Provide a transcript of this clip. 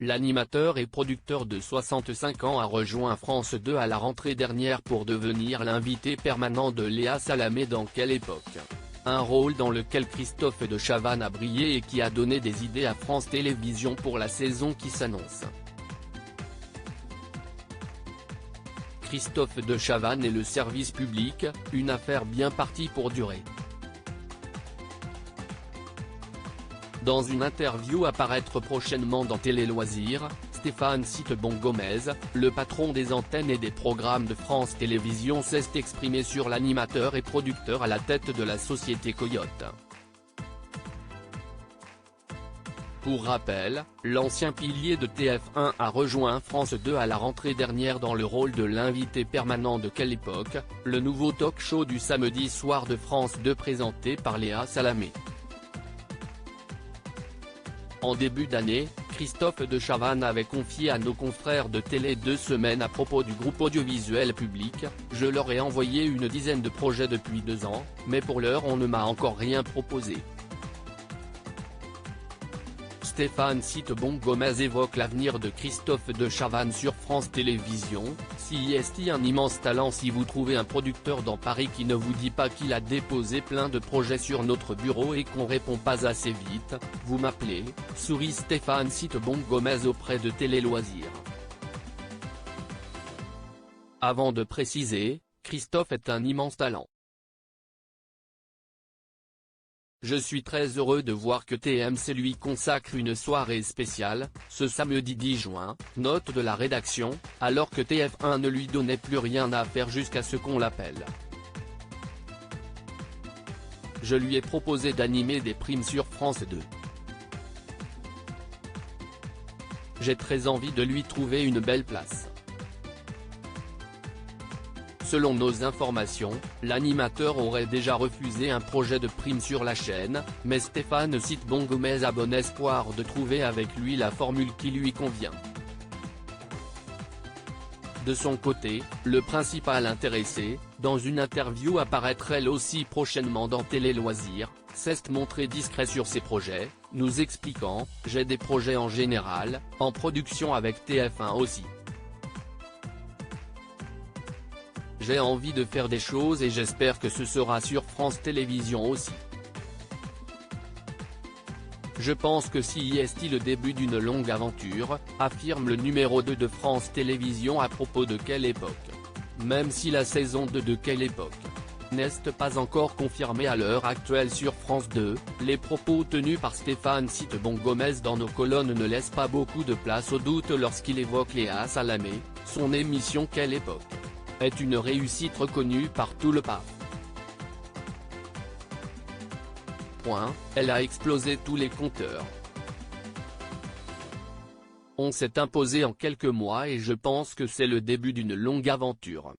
L'animateur et producteur de 65 ans a rejoint France 2 à la rentrée dernière pour devenir l'invité permanent de Léa Salamé dans Quelle époque. Un rôle dans lequel Christophe de Chavannes a brillé et qui a donné des idées à France Télévisions pour la saison qui s'annonce. Christophe de Chavannes et le service public, une affaire bien partie pour durer. Dans une interview à paraître prochainement dans Télé Loisirs, Stéphane Citebon-Gomez, le patron des antennes et des programmes de France Télévisions, s'est exprimé sur l'animateur et producteur à la tête de la société Coyote. Pour rappel, l'ancien pilier de TF1 a rejoint France 2 à la rentrée dernière dans le rôle de l'invité permanent de Quelle époque, le nouveau talk-show du samedi soir de France 2 présenté par Léa Salamé. En début d'année, Christophe de Chavannes avait confié à nos confrères de Télé 2 Semaines à propos du groupe audiovisuel public: « Je leur ai envoyé une dizaine de projets depuis 2 ans, mais pour l'heure on ne m'a encore rien proposé. » Stéphane Citebon-Gomez évoque l'avenir de Christophe de Chavannes sur France Télévisions: « Si est un immense talent, si vous trouvez un producteur dans Paris qui ne vous dit pas qu'il a déposé plein de projets sur notre bureau et qu'on répond pas assez vite, vous m'appelez », sourit Stéphane Citebon-Gomez auprès de Télé Loisirs. Avant de préciser, Christophe est un immense talent. Je suis très heureux de voir que TMC lui consacre une soirée spéciale, ce samedi 10 juin, note de la rédaction, alors que TF1 ne lui donnait plus rien à faire jusqu'à ce qu'on l'appelle. Je lui ai proposé d'animer des primes sur France 2. J'ai très envie de lui trouver une belle place. Selon nos informations, l'animateur aurait déjà refusé un projet de prime sur la chaîne, mais Stéphane Citebon-Gomez a bon espoir de trouver avec lui la formule qui lui convient. De son côté, le principal intéressé, dans une interview à paraître elle aussi prochainement dans Télé Loisirs, s'est montré discret sur ses projets, nous expliquant: « J'ai des projets en général, en production avec TF1 aussi. J'ai envie de faire des choses et j'espère que ce sera sur France Télévisions aussi. Je pense que si est le début d'une longue aventure », affirme le numéro 2 de France Télévisions à propos de Quelle époque. Même si la saison 2 de Quelle époque n'est pas encore confirmée à l'heure actuelle sur France 2, les propos tenus par Stéphane Citebon-Gomez dans nos colonnes ne laissent pas beaucoup de place au doute lorsqu'il évoque Léa Salamé. Son émission Quelle époque est une réussite reconnue par tout le PAF. Elle a explosé tous les compteurs. On s'est imposé en quelques mois et je pense que c'est le début d'une longue aventure.